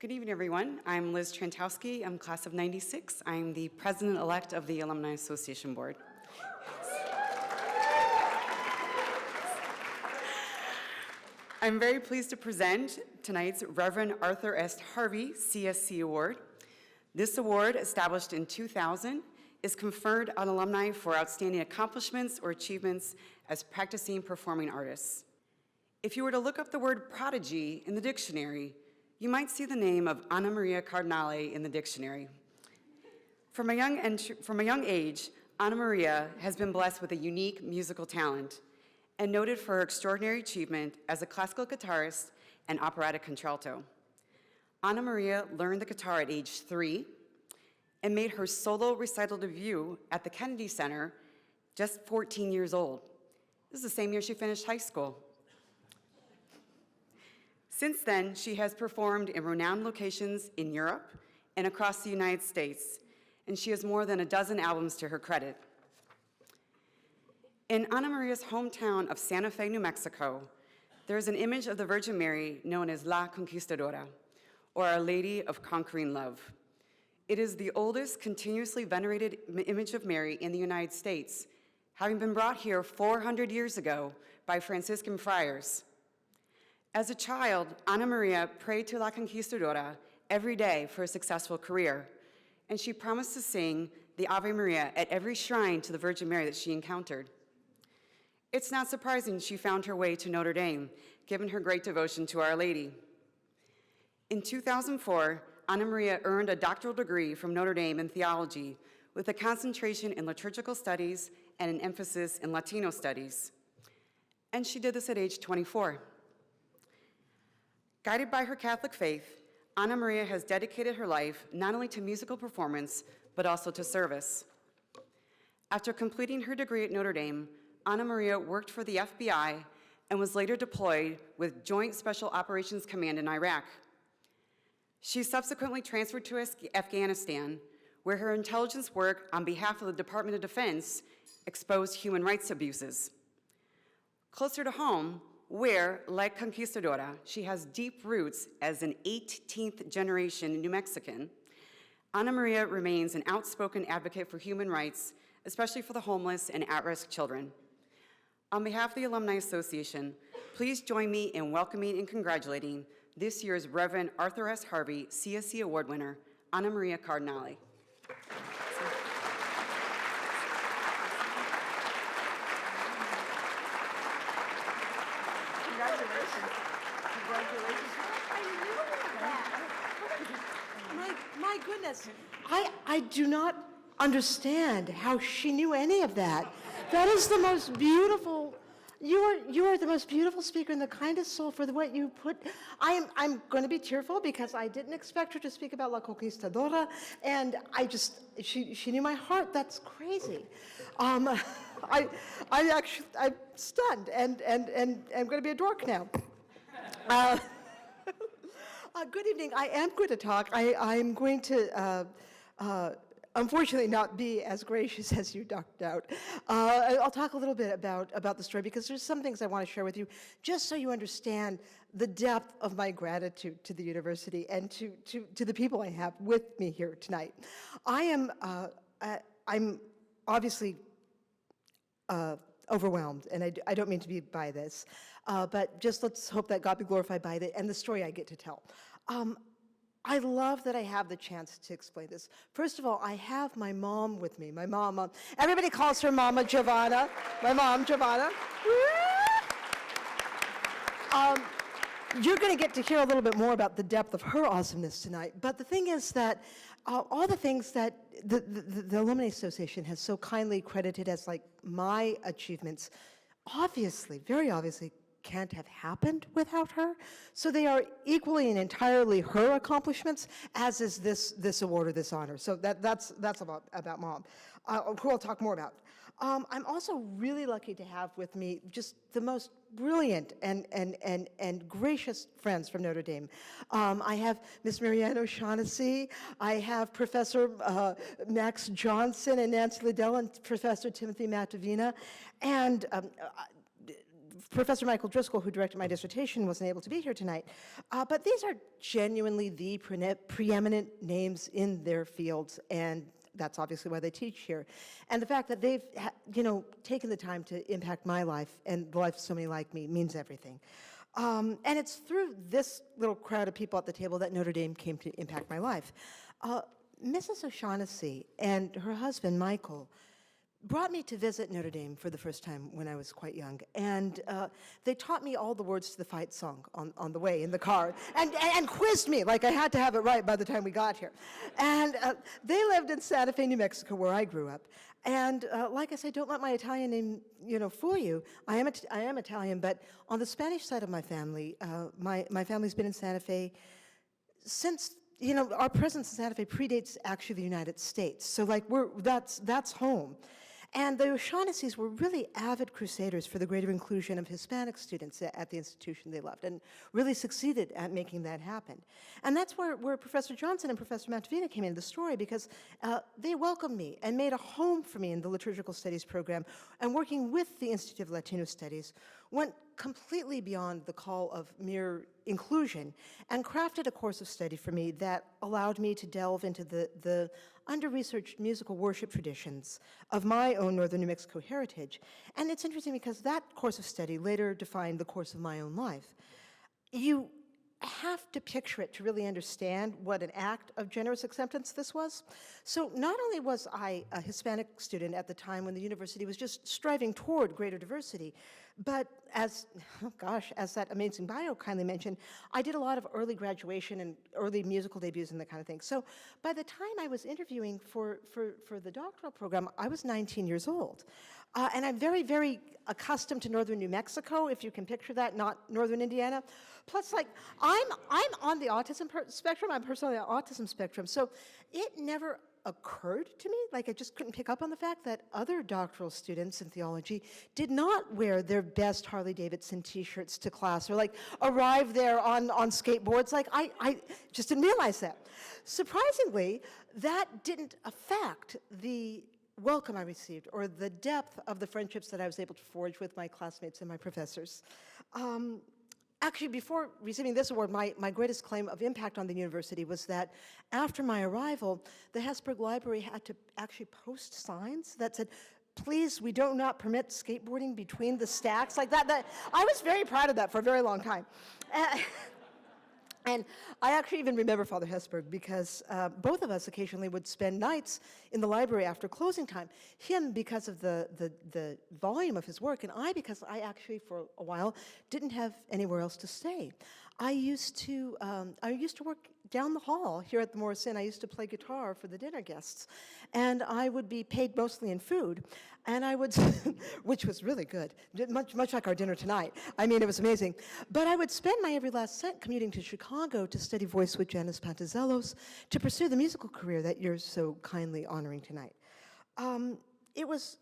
Good evening, everyone. I'm Liz Trentowski. I'm class of 96. I'm the president-elect of the Alumni Association Board. I'm very pleased to present tonight's Reverend Arthur S. Harvey C.S.C. Award. This award, established in 2000, is conferred on alumni for outstanding accomplishments or achievements as practicing performing artists. If you were to look up the word prodigy in the dictionary, you might see the name of AnnaMaria Cardinalli in the dictionary. From a young age, AnnaMaria has been blessed with a unique musical talent and noted for her extraordinary achievement as a classical guitarist and operatic contralto. AnnaMaria learned the guitar at age 3 and made her solo recital debut at the Kennedy Center just 14 years old. This is the same year she finished high school. Since then, she has performed in renowned locations in Europe and across the United States, and she has more than a dozen albums to her credit. In AnnaMaria's hometown of Santa Fe, New Mexico, there is an image of the Virgin Mary known as La Conquistadora, or Our Lady of Conquering Love. It is the oldest continuously venerated image of Mary in the United States, having been brought here 400 years ago by Franciscan friars. As a child, AnnaMaria prayed to La Conquistadora every day for a successful career, and she promised to sing the Ave Maria at every shrine to the Virgin Mary that she encountered. It's not surprising she found her way to Notre Dame, given her great devotion to Our Lady. In 2004, AnnaMaria earned a doctoral degree from Notre Dame in theology, with a concentration in liturgical studies and an emphasis in Latino studies. And she did this at age 24. Guided by her Catholic faith, AnnaMaria has dedicated her life not only to musical performance, but also to service. After completing her degree at Notre Dame, AnnaMaria worked for the FBI and was later deployed with Joint Special Operations Command in Iraq. She subsequently transferred to Afghanistan, where her intelligence work on behalf of the Department of Defense exposed human rights abuses. Closer to home, where, like Conquistadora, she has deep roots as an 18th generation New Mexican, AnnaMaria remains an outspoken advocate for human rights, especially for the homeless and at-risk children. On behalf of the Alumni Association, please join me in welcoming and congratulating this year's Reverend Arthur S. Harvey C.S.C. Award winner, AnnaMaria Cardinalli. My goodness, I do not understand how she knew any of that. That is the most beautiful, you are the most beautiful speaker and the kindest soul for what you put. I'm going to be tearful because I didn't expect her to speak about La Conquistadora, and she knew my heart. That's crazy. I'm stunned and I'm going to be a dork now. Good evening. I am going to talk. I'm going to, unfortunately, not be as gracious as you ducked out. I'll talk a little bit about the story because there's some things I want to share with you, just so you understand the depth of my gratitude to the university and to the people I have with me here tonight. I'm obviously overwhelmed, and I don't mean to be by this, but just let's hope that God be glorified by it and the story I get to tell. I love that I have the chance to explain this. First of all, I have my mom with me. My mom, everybody calls her Mama Giovanna. My mom, Giovanna. You're going to get to hear a little bit more about the depth of her awesomeness tonight. But the thing is that all the things that the Alumni Association has so kindly credited as like my achievements, obviously, very obviously, can't have happened without her. So they are equally and entirely her accomplishments, as is this award or this honor. So that's about Mom, who I'll talk more about. I'm also really lucky to have with me just the most brilliant and gracious friends from Notre Dame. I have Miss Marianne O'Shaughnessy, I have Professor Max Johnson and Nancy Liddell and Professor Timothy Matavina, and Professor Michael Driscoll, who directed my dissertation, wasn't able to be here tonight. But these are genuinely the preeminent names in their fields, and that's obviously why they teach here. And the fact that they've, taken the time to impact my life and the life of so many like me means everything. And it's through this little crowd of people at the table that Notre Dame came to impact my life. Mrs. O'Shaughnessy and her husband, Michael, brought me to visit Notre Dame for the first time when I was quite young. And they taught me all the words to the fight song on the way in the car and quizzed me like I had to have it right by the time we got here. And they lived in Santa Fe, New Mexico, where I grew up. And like I say, don't let my Italian name, fool you. I am Italian, but on the Spanish side of my family, my family's been in Santa Fe since, our presence in Santa Fe predates actually the United States. So like that's home. And the O'Shaughnessy's were really avid crusaders for the greater inclusion of Hispanic students at the institution they loved, and really succeeded at making that happen. And that's where Professor Johnson and Professor Montevina came into the story, because they welcomed me and made a home for me in the liturgical studies program, and working with the Institute of Latino Studies went completely beyond the call of mere inclusion and crafted a course of study for me that allowed me to delve into the under-researched musical worship traditions of my own Northern New Mexico heritage. And it's interesting because that course of study later defined the course of my own life. You have to picture it to really understand what an act of generous acceptance this was. So not only was I a Hispanic student at the time when the university was just striving toward greater diversity, but as that amazing bio kindly mentioned, I did a lot of early graduation and early musical debuts and that kind of thing. So by the time I was interviewing for the doctoral program, I was 19 years old. And I'm very, very accustomed to Northern New Mexico, if you can picture that, not Northern Indiana. Plus, like, I'm on the autism spectrum. I'm personally on the autism spectrum. So it never occurred to me, like I just couldn't pick up on the fact that other doctoral students in theology did not wear their best Harley-Davidson t-shirts to class, or like arrive there on skateboards. Like I just didn't realize that. Surprisingly, that didn't affect the welcome I received or the depth of the friendships that I was able to forge with my classmates and my professors. Actually, before receiving this award, my greatest claim of impact on the university was that after my arrival, the Hesburgh Library had to actually post signs that said, "Please, we do not permit skateboarding between the stacks," like that. I was very proud of that for a very long time. And I actually even remember Father Hesburgh, because both of us occasionally would spend nights in the library after closing time. Him because of the volume of his work, and I because I actually for a while didn't have anywhere else to stay. I used to work down the hall here at the Morris Inn. I used to play guitar for the dinner guests, and I would be paid mostly in food, and I would, which was really good, much like our dinner tonight. I mean, it was amazing. But I would spend my every last cent commuting to Chicago to study voice with Janis Pantazellos, to pursue the musical career that you're so kindly honoring tonight. It was,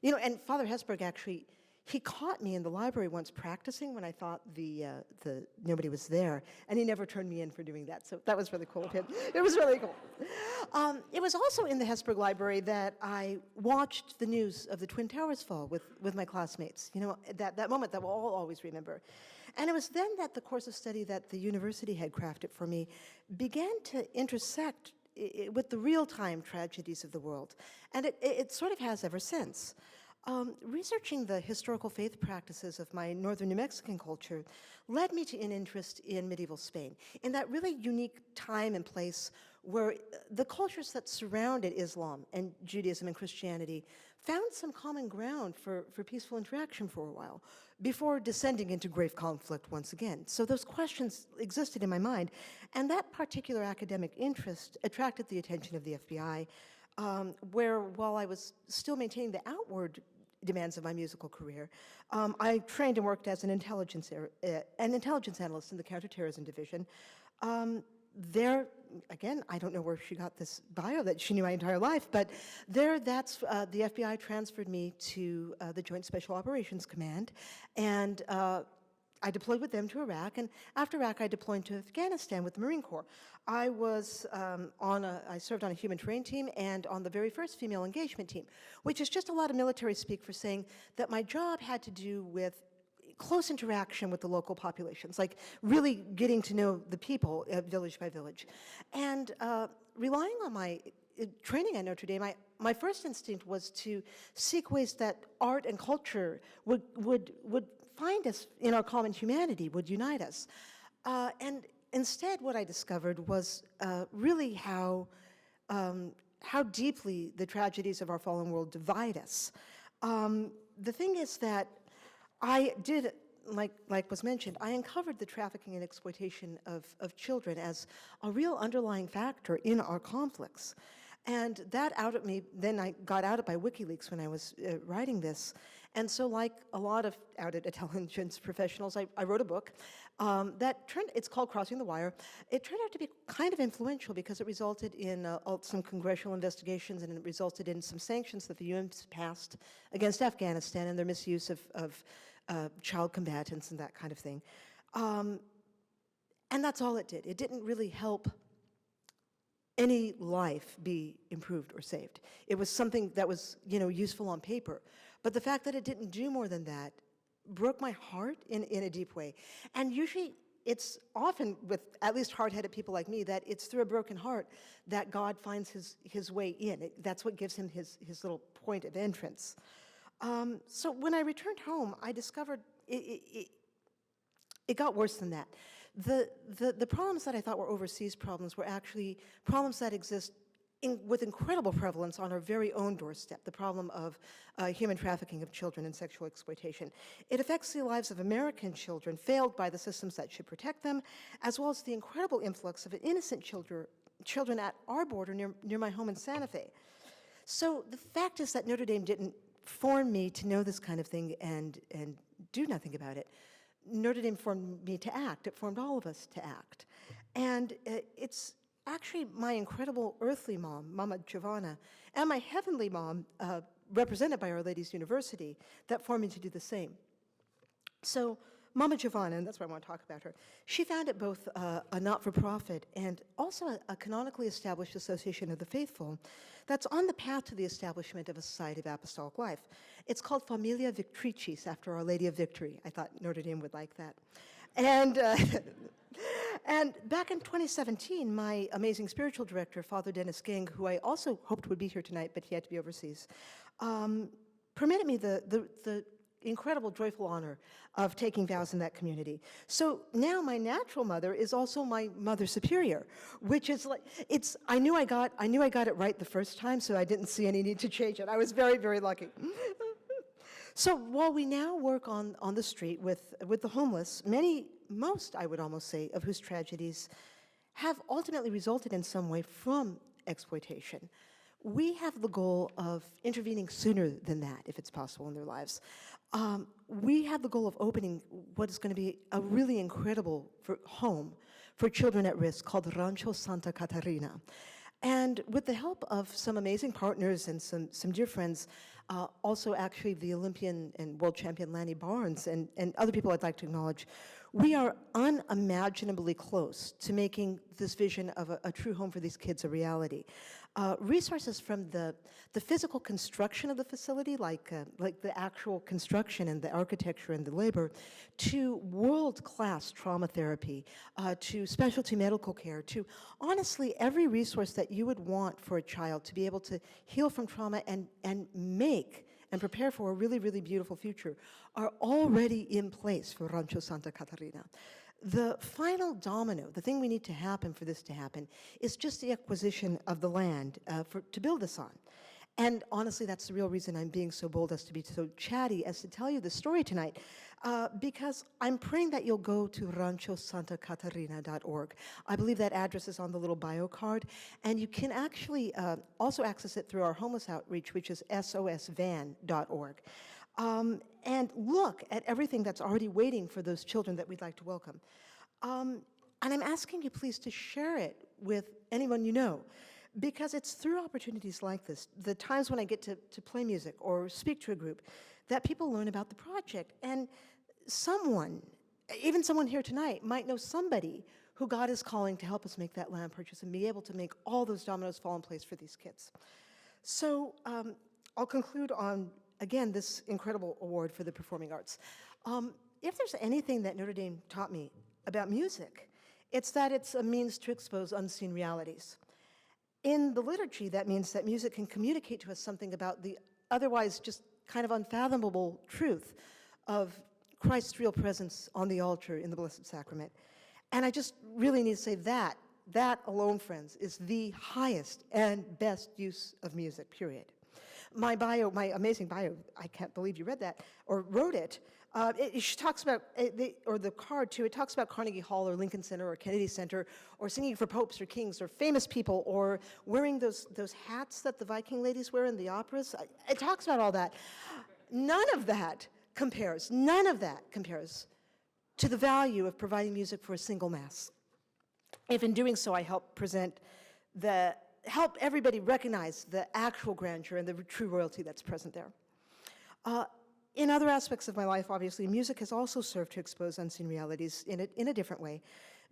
and Father Hesburgh actually, he caught me in the library once practicing when I thought nobody was there, and he never turned me in for doing that. So that was really cool of him. It was really cool. It was also in the Hesburgh Library that I watched the news of the Twin Towers fall with my classmates. That moment that we'll all always remember. And it was then that the course of study that the university had crafted for me began to intersect with the real-time tragedies of the world, and it sort of has ever since. Researching the historical faith practices of my Northern New Mexican culture led me to an interest in medieval Spain, in that really unique time and place where the cultures that surrounded Islam and Judaism and Christianity found some common ground for peaceful interaction for a while, before descending into grave conflict once again. So those questions existed in my mind, and that particular academic interest attracted the attention of the FBI, where, while I was still maintaining the outward demands of my musical career, I trained and worked as an intelligence analyst in the counterterrorism division. There, again, I don't know where she got this bio that she knew my entire life, but that's the FBI transferred me to the Joint Special Operations Command, and I deployed with them to Iraq, and after Iraq, I deployed to Afghanistan with the Marine Corps. I served on a human terrain team and on the very first female engagement team, which is just a lot of military speak for saying that my job had to do with close interaction with the local populations, like really getting to know the people village by village. And relying on my training at Notre Dame, my first instinct was to seek ways that art and culture would find us in our common humanity, would unite us. And instead, what I discovered was really how deeply the tragedies of our fallen world divide us. The thing is that I did, like was mentioned, I uncovered the trafficking and exploitation of children as a real underlying factor in our conflicts. And that outed me, then I got outed by WikiLeaks when I was writing this. And so like a lot of outed intelligence professionals, I wrote a book it's called Crossing the Wire. It turned out to be kind of influential because it resulted in some congressional investigations, and it resulted in some sanctions that the UN passed against Afghanistan and their misuse of child combatants and that kind of thing. And that's all it did. It didn't really help any life be improved or saved. It was something that was, useful on paper. But the fact that it didn't do more than that broke my heart in a deep way. And usually it's often with at least hard-headed people like me that it's through a broken heart that God finds his way in. That's what gives him his little point of entrance. So when I returned home, I discovered it got worse than that. The problems that I thought were overseas problems were actually problems that exist with incredible prevalence on our very own doorstep, the problem of human trafficking of children and sexual exploitation. It affects the lives of American children failed by the systems that should protect them, as well as the incredible influx of innocent children at our border near my home in Santa Fe. So the fact is that Notre Dame didn't form me to know this kind of thing and do nothing about it. Notre Dame formed me to act. It formed all of us to act. And it's actually my incredible earthly mom, Mama Giovanna, and my heavenly mom, represented by Our Lady's University, that formed me to do the same. So Mama Giovanna, and that's why I want to talk about her, she founded both a not-for-profit and also a canonically established association of the faithful that's on the path to the establishment of a society of apostolic life. It's called Familia Victricis, after Our Lady of Victory. I thought Notre Dame would like that. And and back in 2017, my amazing spiritual director, Father Dennis Ging, who I also hoped would be here tonight, but he had to be overseas, permitted me the incredible, joyful honor of taking vows in that community. So now my natural mother is also my mother superior, which is like, I knew I got it right the first time, so I didn't see any need to change it. I was very, very lucky. So while we now work on the street with the homeless, most I would almost say, of whose tragedies have ultimately resulted in some way from exploitation, we have the goal of intervening sooner than that, if it's possible in their lives. We have the goal of opening what is going to be a really incredible home for children at risk called Rancho Santa Catarina. And with the help of some amazing partners and some dear friends, also actually the Olympian and world champion Lanny Barnes and other people I'd like to acknowledge, we are unimaginably close to making this vision of a true home for these kids a reality. Resources from the physical construction of the facility, like the actual construction and the architecture and the labor, to world-class trauma therapy, to specialty medical care, to honestly every resource that you would want for a child to be able to heal from trauma and make and prepare for a really, really beautiful future are already in place for Rancho Santa Catarina. The final domino, the thing we need to happen for this to happen, is just the acquisition of the land to build this on. And honestly, that's the real reason I'm being so bold as to be so chatty as to tell you the story tonight, because I'm praying that you'll go to ranchosantacatarina.org. I believe that address is on the little bio card, and you can actually also access it through our homeless outreach, which is sosvan.org. And look at everything that's already waiting for those children that we'd like to welcome. And I'm asking you please to share it with anyone you know, because it's through opportunities like this, the times when I get to play music or speak to a group, that people learn about the project. And someone, even someone here tonight, might know somebody who God is calling to help us make that land purchase and be able to make all those dominoes fall in place for these kids. So I'll conclude on, again, this incredible award for the performing arts. if there's anything that Notre Dame taught me about music, it's that it's a means to expose unseen realities. In the liturgy, that means that music can communicate to us something about the otherwise just kind of unfathomable truth of Christ's real presence on the altar in the Blessed Sacrament. And I just really need to say that alone, friends, is the highest and best use of music, period. My bio, my amazing bio, I can't believe you read that, or wrote it. She talks about, or the card too, it talks about Carnegie Hall or Lincoln Center or Kennedy Center, or singing for popes or kings or famous people, or wearing those hats that the Viking ladies wear in the operas. It talks about all that. None of that compares to the value of providing music for a single Mass. If in doing so I help everybody recognize the actual grandeur and the true royalty that's present there. In other aspects of my life, obviously, music has also served to expose unseen realities in a different way.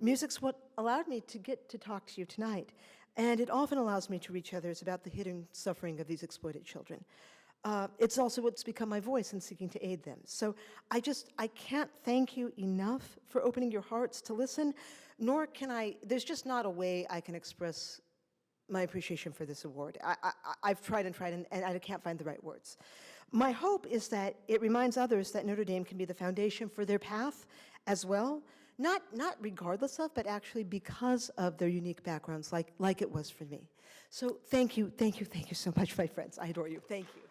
Music's what allowed me to get to talk to you tonight, and it often allows me to reach others about the hidden suffering of these exploited children. It's also what's become my voice in seeking to aid them. So I can't thank you enough for opening your hearts to listen, nor can there's just not a way I can express my appreciation for this award. I've tried and I can't find the right words. My hope is that it reminds others that Notre Dame can be the foundation for their path as well, not regardless of, but actually because of their unique backgrounds, like it was for me. So thank you so much, my friends. I adore you. Thank you.